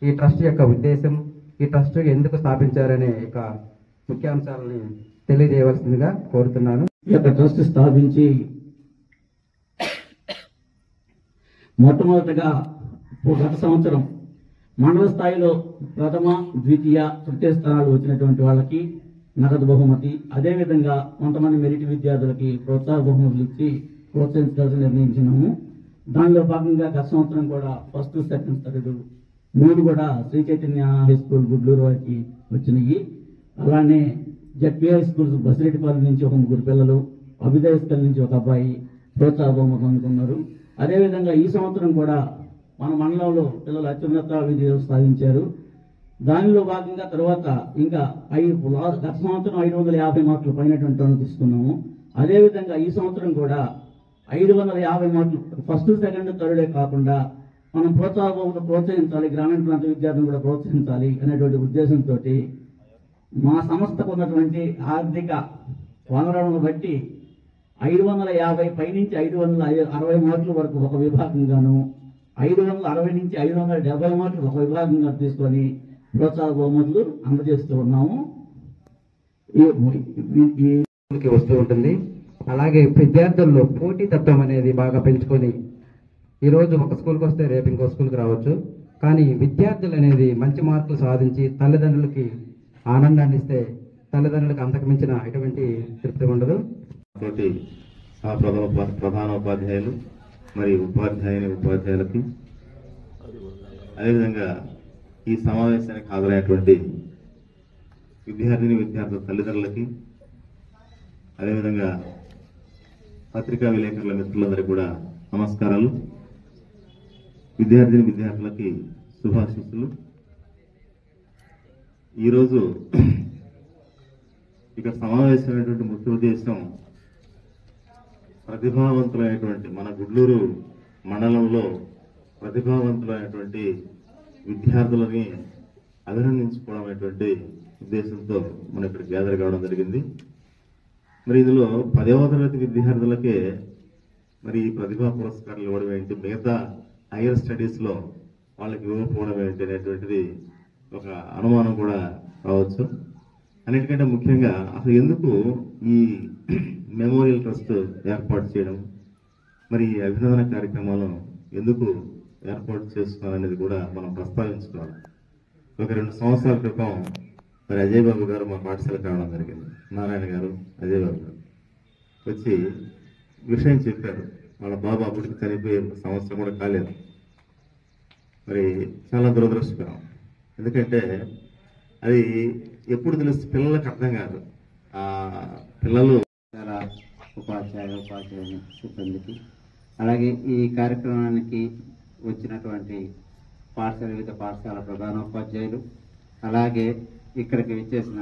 ఈ ట్రస్ట్ యొక్క ఉద్దేశం, ఈ ట్రస్ట్ ఎందుకు స్థాపించారనే యొక్క ముఖ్యాంశాలని తెలియజేయవలసిందిగా కోరుతున్నాను. ఈ యొక్క ట్రస్ట్ స్థాపించి మొట్టమొదటిగా గత సంవత్సరం మండల స్థాయిలో ప్రథమ, ద్వితీయ, తృతీయ స్థానాలు వచ్చినటువంటి వాళ్ళకి నగదు బహుమతి, అదేవిధంగా కొంతమంది మెరిట్ విద్యార్థులకి ప్రోత్సాహ బహుమతులు ఇచ్చి ప్రోత్సహించాలని నిర్ణయించినాము. దానిలో భాగంగా గత సంవత్సరం కూడా ఫస్ట్, సెకండ్, థర్డ్ 3 కూడా శ్రీ చైతన్య హై స్కూల్ గుడ్లూరు వారికి వచ్చినాయి. అలానే జడ్పీ హై స్కూల్ బసిరెడ్డిపాలెం నుంచి ఒక 3 పిల్లలు, అభిదయ స్కూల్ నుంచి ఒక అబ్బాయి ప్రోత్సాహ బహుమతి అందుకున్నారు. అదేవిధంగా ఈ సంవత్సరం కూడా మన మండలంలో పిల్లలు అత్యున్నత విజయం సాధించారు. దానిలో భాగంగా తర్వాత ఇంకా గత సంవత్సరం 550 మార్కులు పైనటువంటి తీసుకున్నాము. అదేవిధంగా ఈ సంవత్సరం కూడా 550 మార్కులు ఫస్ట్, సెకండ్, థర్డే కాకుండా మనం ప్రోత్సహించాలి, గ్రామీణ ప్రాంత విద్యార్థులను కూడా ప్రోత్సహించాలి అనేటువంటి ఉద్దేశంతో మా సంస్థకు ఉన్నటువంటి ఆర్థిక వనరులను బట్టి 550 పైనుంచి 560 మార్కుల వరకు ఒక విభాగంగాను, 560 నుంచి 570 మార్కులు ఒక విభాగంగా తీసుకొని ప్రోత్సాహ బహుమతులు అందజేస్తూ ఉన్నాము. వస్తూ ఉంటుంది. అలాగే విద్యార్థుల్లో పోటీతత్వం అనేది బాగా పెంచుకొని ఈరోజు ఒక స్కూల్కి వస్తే రేపు ఇంకో స్కూల్కి రావచ్చు. కానీ విద్యార్థులు అనేది మంచి మార్కులు సాధించి తల్లిదండ్రులకి ఆనందాన్ని ఇస్తే తల్లిదండ్రులకు అంతకు మించిన ఎటువంటి తృప్తి ఉండదు. తోటి ప్రధానోపాధ్యాయులు మరియు ఉపాధ్యాయులకి, అదేవిధంగా ఈ సమావేశానికి హాజరైనటువంటి విద్యార్థుల తల్లిదండ్రులకి, అదేవిధంగా పత్రికా విలేకరుల మిత్రులందరికీ కూడా నమస్కారాలు. విద్యార్థులకి శుభాశీస్సులు. ఈరోజు ఇక్కడ సమావేశమైనటువంటి ముఖ్య ఉద్దేశం ప్రతిభావంతులైనటువంటి మన గుడ్లూరు మండలంలో ప్రతిభావంతులైనటువంటి విద్యార్థులని అభినందించుకోవడం అనేటువంటి ఉద్దేశంతో మనం ఇక్కడ గ్యాదర్ కావడం జరిగింది. మరి ఇందులో 10వ తరగతి విద్యార్థులకే మరి ప్రతిభా పురస్కారాలు ఇవ్వడం ఏంటి, మిగతా హైయర్ స్టడీస్ లో వాళ్ళకి ఇవ్వకపోవడం ఏంటి అనేటువంటిది ఒక అనుమానం కూడా రావచ్చు. అన్నిటికంటే ముఖ్యంగా అసలు ఎందుకు ఈ మెమోరియల్ ట్రస్ట్ ఏర్పాటు చేయడం, మరి అభినందన కార్యక్రమాలను ఎందుకు ఏర్పాటు చేసుకోవాలనేది కూడా మనం ప్రస్తావించుకోవాలి. ఒక 2 సంవత్సరాల క్రితం మరి అజయ్ బాబు గారు మా పాఠశాలకు రావడం జరిగింది. నారాయణ గారు, అజయ్ బాబు గారు వచ్చి విషయం చెప్పారు. వాళ్ళ బాబు అప్పటికి చనిపోయే సంవత్సరం కూడా కాలేదు. మరి చాలా దురదృష్టకరం. ఎందుకంటే అది ఎప్పుడు తెలుసు పిల్లలకు అర్థం కాదు. ఆ పిల్లలు చాలా ఉపాధ్యాయులు సిబ్బందికి, అలాగే ఈ కార్యక్రమానికి వచ్చినటువంటి వివిధ పాఠశాల ప్రధానోపాధ్యాయులు, అలాగే ఇక్కడికి విచ్చేసిన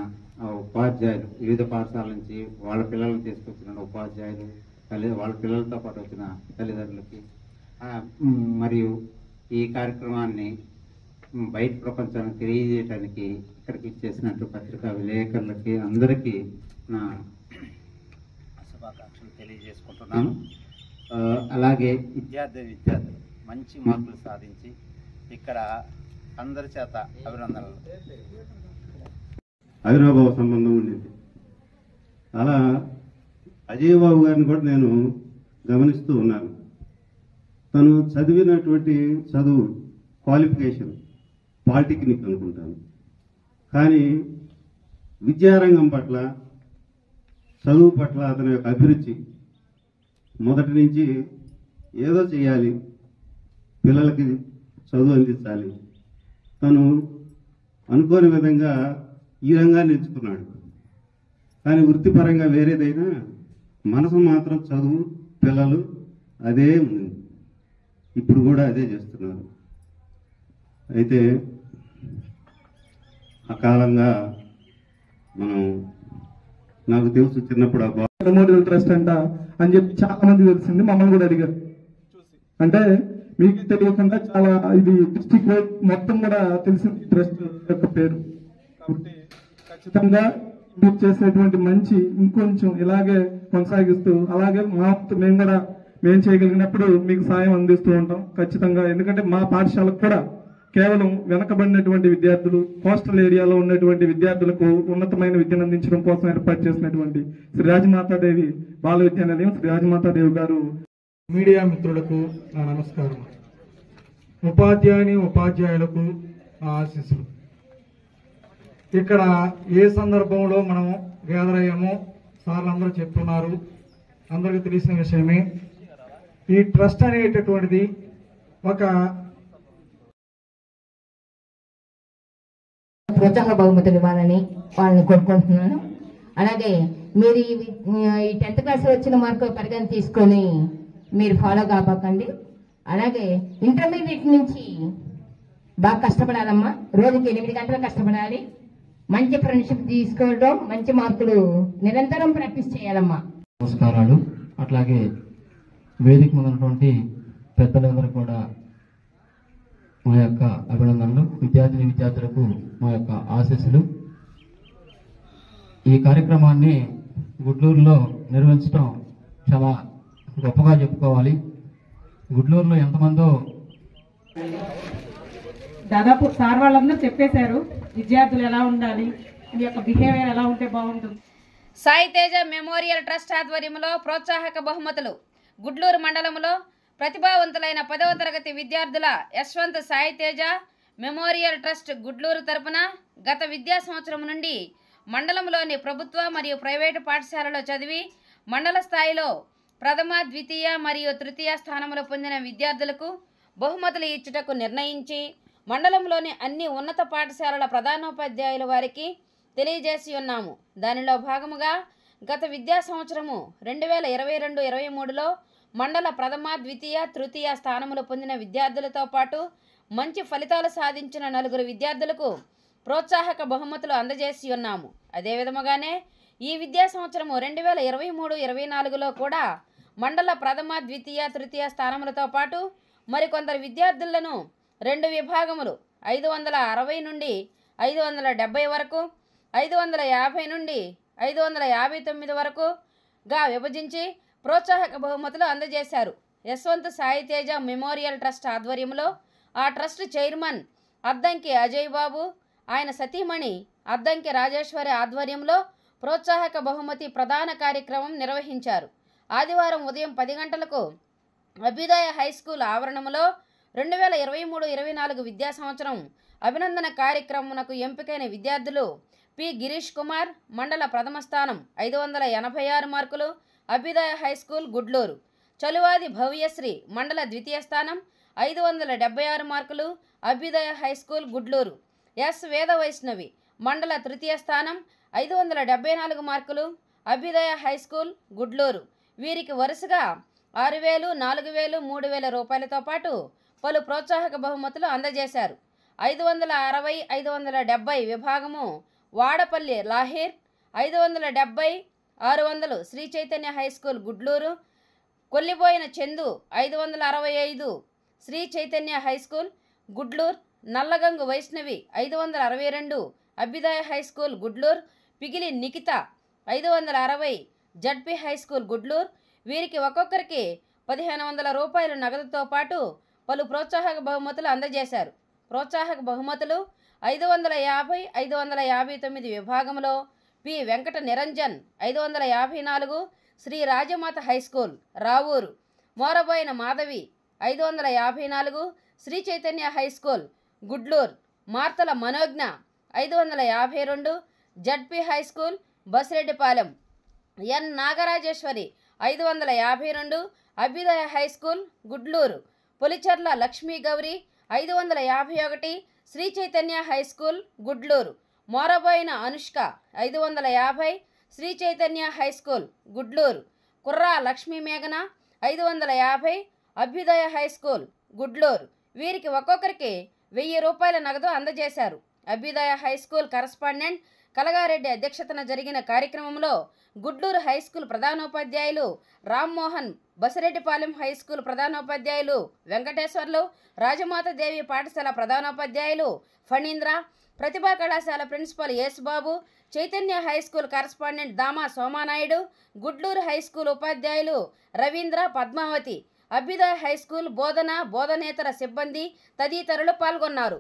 ఉపాధ్యాయులు, వివిధ పాఠశాల నుంచి వాళ్ళ పిల్లలను తీసుకొచ్చిన ఉపాధ్యాయులు, వాళ్ళ పిల్లలతో పాటు వచ్చిన తల్లిదండ్రులకి, మరియు ఈ కార్యక్రమాన్ని బయట ప్రపంచానికి తెలియజేయడానికి ఇక్కడికి ఇచ్చేసినట్టు పత్రికా విలేకరులకి అందరికీ నా శుభాకాంక్షలు తెలియజేసుకుంటున్నాను. అలాగే విద్యార్థులు మంచి మార్కులు సాధించి ఇక్కడ అందరి చేత అభినందనలు. ఆవిర్భావ సంబంధం ఉండేది. అలా అజయ్ బాబు గారిని కూడా నేను గమనిస్తూ ఉన్నాను. తను చదివినటువంటి చదువు క్వాలిఫికేషన్ పాలిటెక్నిక్ అనుకుంటాను. కానీ విద్యారంగం పట్ల, చదువు పట్ల అతని యొక్క అభిరుచి మొదటి నుంచి ఏదో చేయాలి, పిల్లలకి చదువు అందించాలి. తను అనుకోని విధంగా ఈ రంగాన్ని ఎంచుకున్నాడు. కానీ వృత్తిపరంగా వేరేదైనా మనసు మాత్రం చదువు, పిల్లలు అదే ఉంది. ఇప్పుడు కూడా అదే చేస్తున్నారు. అయితే అకాలంగా మనం, నాకు తెలుసు చిన్నప్పుడు మెమోరియల్ ట్రస్ట్ అంట అని చెప్పి చాలా మంది తెలిసింది. మమ్మల్ని కూడా అడిగారు. అంటే మీకు తెలియకుండా చాలా ఇది డిస్ట్రిక్ట్ వైడ్ మొత్తం కూడా తెలిసింది ట్రస్ట్ యొక్క పేరు. కాబట్టి ఖచ్చితంగా మీరు చేసేటువంటి మంచి ఇంకొంచెం ఇలాగే కొనసాగిస్తూ, అలాగే మేము చేయగలిగినప్పుడు మీకు సాయం అందిస్తూ ఉంటాం ఖచ్చితంగా. ఎందుకంటే మా పాఠశాలకు కూడా కేవలం వెనకబడినటువంటి విద్యార్థులు, కోస్టల్ ఏరియాలో ఉన్నటువంటి విద్యార్థులకు ఉన్నతమైన విద్యను అందించడం కోసం ఏర్పాటు చేసినటువంటి శ్రీ రాజమాతాదేవి బాల విద్యానిలయం, శ్రీ రాజమాతాదేవి గారు. మీడియా మిత్రులకు నా నమస్కారం. ఉపాధ్యాయులకు నా ఆశీస్సులు. ఇక్కడ ఏ సందర్భంలో మనం గ్యాదర్ అయ్యామో సార్లు అందరూ చెప్తున్నారు, అందరికీ తెలిసిన విషయమే. ఈ ట్రస్ట్ అనేటటువంటిది ఒక ప్రోత్సాహ బహుమతులు ఇవ్వాలని వాళ్ళని కోరుకుంటున్నాను. అలాగే మీరు ఈ 10th క్లాస్ వచ్చిన మార్కు పరిగణ తీసుకొని మీరు ఫాలో కాబోకండి. అలాగే ఇంటర్మీడియట్ నుంచి బాగా కష్టపడాలమ్మా. రోజుకి 8 గంటలు కష్టపడాలి. మంచి ఫ్రెండ్షిప్ తీసుకోవడం, మంచి మార్కులు నిరంతరం ప్రాక్టీస్ చేయాలమ్మా. నమస్కారాలు. అట్లాగే వేదిక ఉన్నటువంటి పెద్దలందరూ కూడా మా యొక్క అభినందనలు. విద్యార్థులకు మా యొక్క ఆశీస్సులు. ఈ కార్యక్రమాన్ని గుడ్లూరులో నిర్వహించడం చాలా గొప్పగా చెప్పుకోవాలి. గుడ్లూరులో ఎంతమందో దాదాపు సార్ వాళ్ళందరూ చెప్పేశారు విద్యార్థులు ఎలా ఉండాలి, మీ యొక్క బిహేవియర్ ఎలా ఉంటే బాగుంటుంది. సాయి తేజ మెమోరియల్ ట్రస్ట్ ఆధ్వర్యంలో ప్రోత్సాహక బహుమతులు. గుడ్లూరు మండలంలో ప్రతిభావంతులైన 10వ తరగతి విద్యార్థుల యశ్వంత్ సాయి తేజ మెమోరియల్ ట్రస్ట్ గుడ్లూరు తరపున గత విద్యా సంవత్సరం నుండి మండలంలోని ప్రభుత్వ మరియు ప్రైవేటు పాఠశాలలో చదివి మండల స్థాయిలో ప్రథమ, ద్వితీయ మరియు తృతీయ స్థానములు పొందిన విద్యార్థులకు బహుమతులు ఇచ్చుటకు నిర్ణయించి మండలంలోని అన్ని ఉన్నత పాఠశాలల ప్రధానోపాధ్యాయుల వారికి తెలియజేసి ఉన్నాము. దానిలో భాగముగా గత విద్యా సంవత్సరము 2022-23లో మండల ప్రథమ, ద్వితీయ, తృతీయ స్థానములు పొందిన విద్యార్థులతో పాటు మంచి ఫలితాలు సాధించిన 4 విద్యార్థులకు ప్రోత్సాహక బహుమతులు అందజేసి ఉన్నాము. అదే విధముగానే ఈ విద్యా సంవత్సరము 2023-24లో కూడా మండల ప్రథమ, ద్వితీయ, తృతీయ స్థానములతో పాటు మరికొందరు విద్యార్థులను 2 విభాగములు 560 నుండి 570 వరకు, 550 నుండి 559 వరకుగా విభజించి ప్రోత్సాహక బహుమతులు అందజేశారు. యశ్వంత్ సాయి తేజ మెమోరియల్ ట్రస్ట్ ఆధ్వర్యంలో ఆ ట్రస్ట్ చైర్మన్ అద్దంకి అజయ్ బాబు, ఆయన సతీమణి అద్దంకి రాజేశ్వరి ఆధ్వర్యంలో ప్రోత్సాహక బహుమతి ప్రధాన కార్యక్రమం నిర్వహించారు. ఆదివారం ఉదయం 10 గంటలకు అభ్యుదయ హై స్కూల్ ఆవరణంలో 2023-24 విద్యా సంవత్సరం అభినందన కార్యక్రమమునకు ఎంపికైన విద్యార్థులు పి గిరీష్ కుమార్ మండల ప్రథమ స్థానం 586 మార్కులు, అభ్యుదయ హై స్కూల్ గుడ్లూరు. చలువాది భవ్యశ్రీ మండల ద్వితీయ స్థానం 576 మార్కులు, అభ్యుదయ హై స్కూల్ గుడ్లూరు. ఎస్ వేద వైష్ణవి మండల తృతీయ స్థానం 574 మార్కులు, అభ్యుదయ హై స్కూల్ గుడ్లూరు. వీరికి వరుసగా 6,000, 4,000, 3,000 రూపాయలతో పాటు పలు ప్రోత్సాహక బహుమతులు అందజేశారు. 560, 570 విభాగము Vadapalli Lahir, 570, 600 Sri Chaitanya high school Gudluru. Kollipoyina Chandu 565 Sri Chaitanya high school Gudluru. Nallagangu Vaishnavi 562 Abhyudaya high school Gudluru. Pigili Nikhita 560 ZP high school Gudluru. వీరికి ఒక్కొక్కరికి 1,500 రూపాయల నగదుతో పాటు పలు ప్రోత్సాహక బహుమతులు అందజేశారు. ప్రోత్సాహక బహుమతులు 550, 559 విభాగంలో P Venkata Niranjan 554 Sri Rajamata high school Ravuru. Moraboyina Madhavi 554 Sri Chaitanya high school Gudluru. Martala Manogna 552 ZP high school Basireddipalem. N Nagarajeswari 552 Abhyudaya high school Gudluru. Policharla Lakshmi Gauri 551 Sri Chaitanya high school Gudluru. Moraboyina Anushka 550 Sri Chaitanya high school Gudluru. Kurra Lakshmi మేఘన 550 అభ్యుదయ హై స్కూల్ గుడ్లూరు. వీరికి ఒక్కొక్కరికి 1,000 రూపాయల నగదు అందజేశారు. అభ్యుదయ హై స్కూల్ కరస్పాండెంట్ కలగారెడ్డి అధ్యక్షతన జరిగిన కార్యక్రమంలో గుడ్లూరు హై స్కూల్ ప్రధానోపాధ్యాయులు రామ్మోహన్, బసిరెడ్డిపాలెం హై స్కూల్ ప్రధానోపాధ్యాయులు వెంకటేశ్వర్లు, రాజమాత దేవి పాఠశాల ప్రధానోపాధ్యాయులు ఫణీంద్ర, ప్రతిభా కళాశాల principal Yesubabu, Chaitanya high school correspondent Dama Somanayudu, Gudluru high school ఉపాధ్యాయులు రవీంద్ర, పద్మావతి, అభ్యుదయ హై స్కూల్ బోధనేతర సిబ్బంది తదితరులు పాల్గొన్నారు.